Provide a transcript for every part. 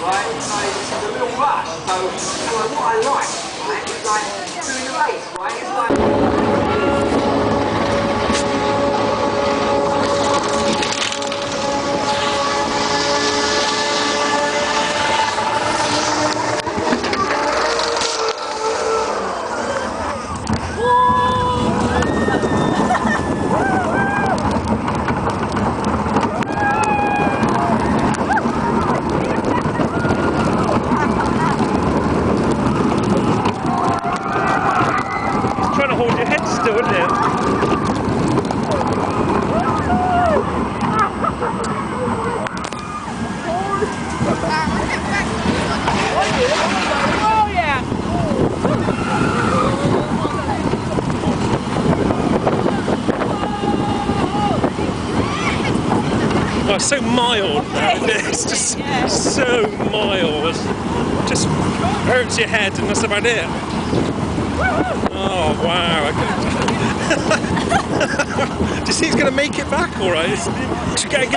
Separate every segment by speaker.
Speaker 1: right? So it's a real rush. So what I like, right, is like doing the race, right? It's like...
Speaker 2: Oh, it's so mild, man. It's just so mild. Just hurts your head and that's about it. Oh, wow. Do you see it's going to make it back all right? Get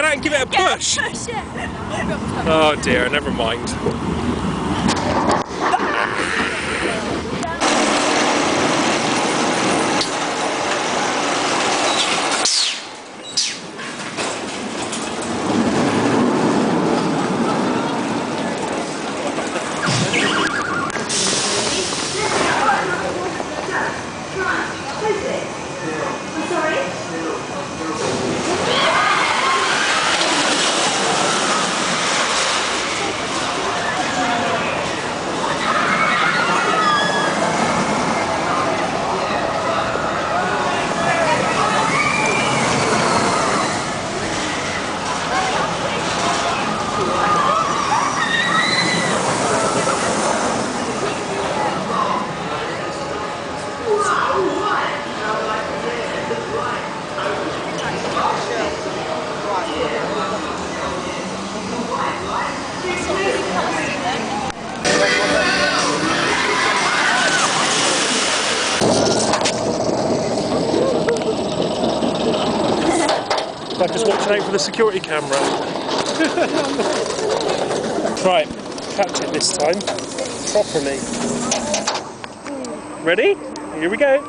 Speaker 2: out and give it a push. Oh dear, never mind. I'm just watching out for the security camera. Right, catch it this time, properly. Ready? Here we go.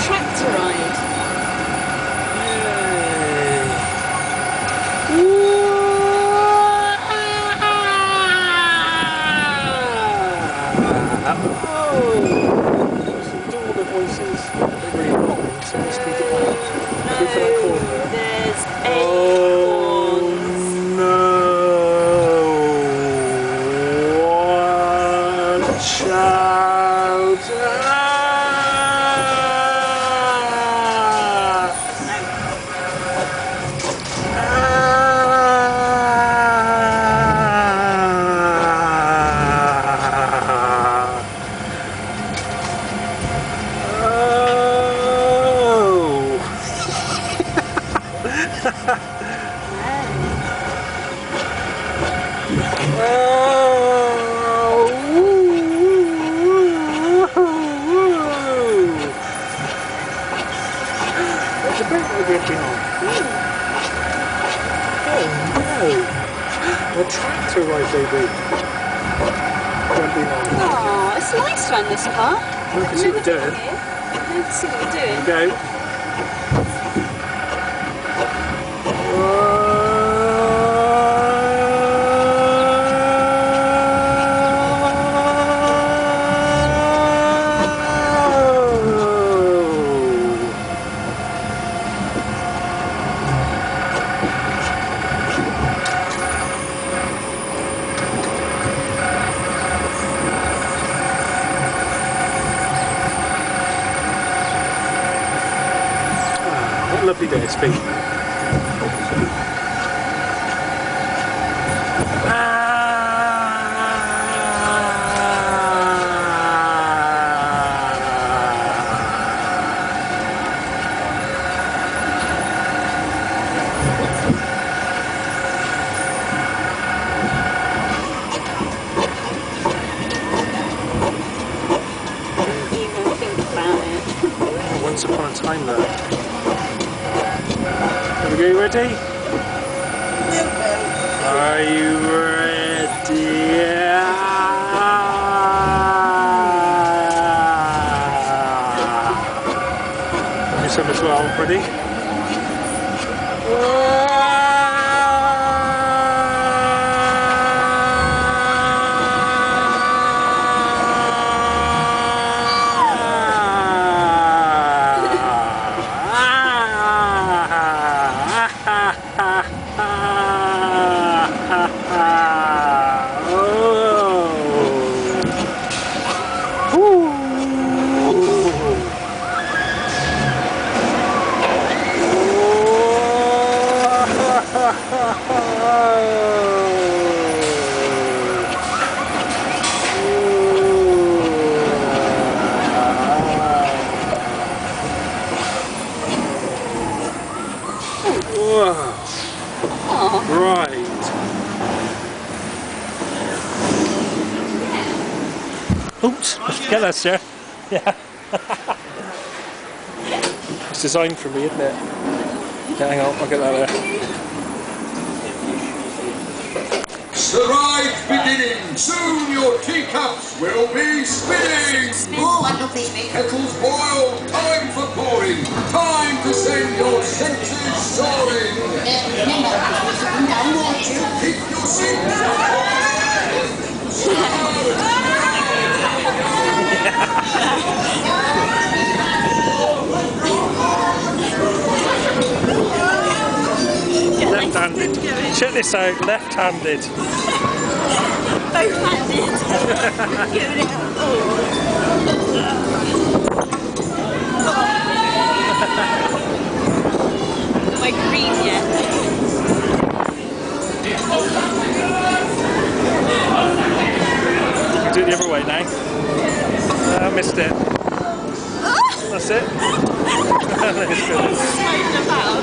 Speaker 3: Tractor ride.
Speaker 2: All the voices, they're really important, so let's keep it quiet. Go for that corner.
Speaker 3: There's
Speaker 2: Watch out! A tractor ride, baby. Won't be long.
Speaker 3: Oh, it's nice to run this car.
Speaker 2: You can see what we're doing.
Speaker 3: You can see what we're doing.
Speaker 2: Go. Lovely day it's been. You ready? Are you ready? You some as well, ready? Right. Oops, get that, sir. Yeah. It's designed for me, isn't it? Yeah, hang on, I'll get that there.
Speaker 4: The ride's beginning. Soon your teacups will be spinning.
Speaker 5: Oh, I love this bit.
Speaker 4: Kettles boil. Time for pouring. Time to send your senses soaring.
Speaker 5: Remember, I'm down, won't you?
Speaker 4: Keep your seats.
Speaker 2: Left-handed. Check this out, left-handed.
Speaker 3: Both-handed. Giving it Am I green yet?
Speaker 2: Do it the other way now. I missed it. That's it. Let's go.
Speaker 3: Sliding about.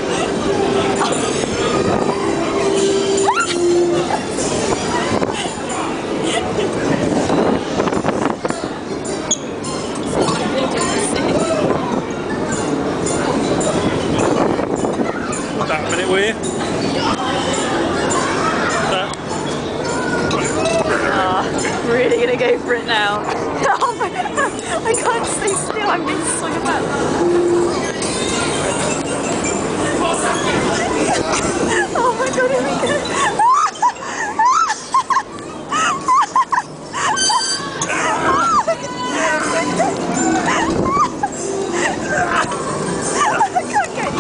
Speaker 2: That minute, will you? That.
Speaker 3: Really gonna go for it now. Oh my God. I can't stay still, I'm being slung about. Oh my God, here we go. I can't get you.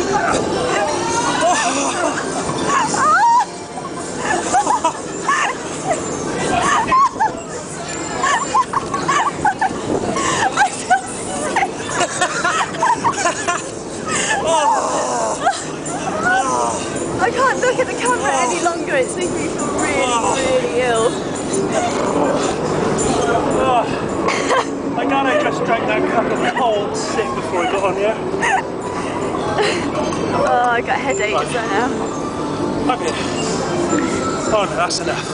Speaker 3: I can't look at the camera any longer, it's making me feel really ill.
Speaker 2: I gotta just drink that cup of cold sick before I got on here.
Speaker 3: Oh, I got headaches right now.
Speaker 2: Okay. Oh no, that's enough.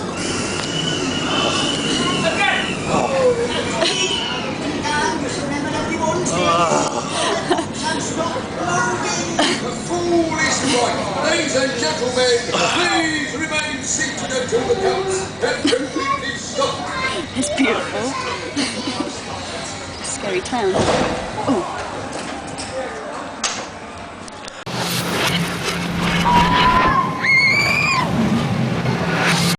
Speaker 4: The fool is right. Ladies and gentlemen, please remain seated until the counts have completely stopped.
Speaker 3: It's beautiful. Scary clown. Oh.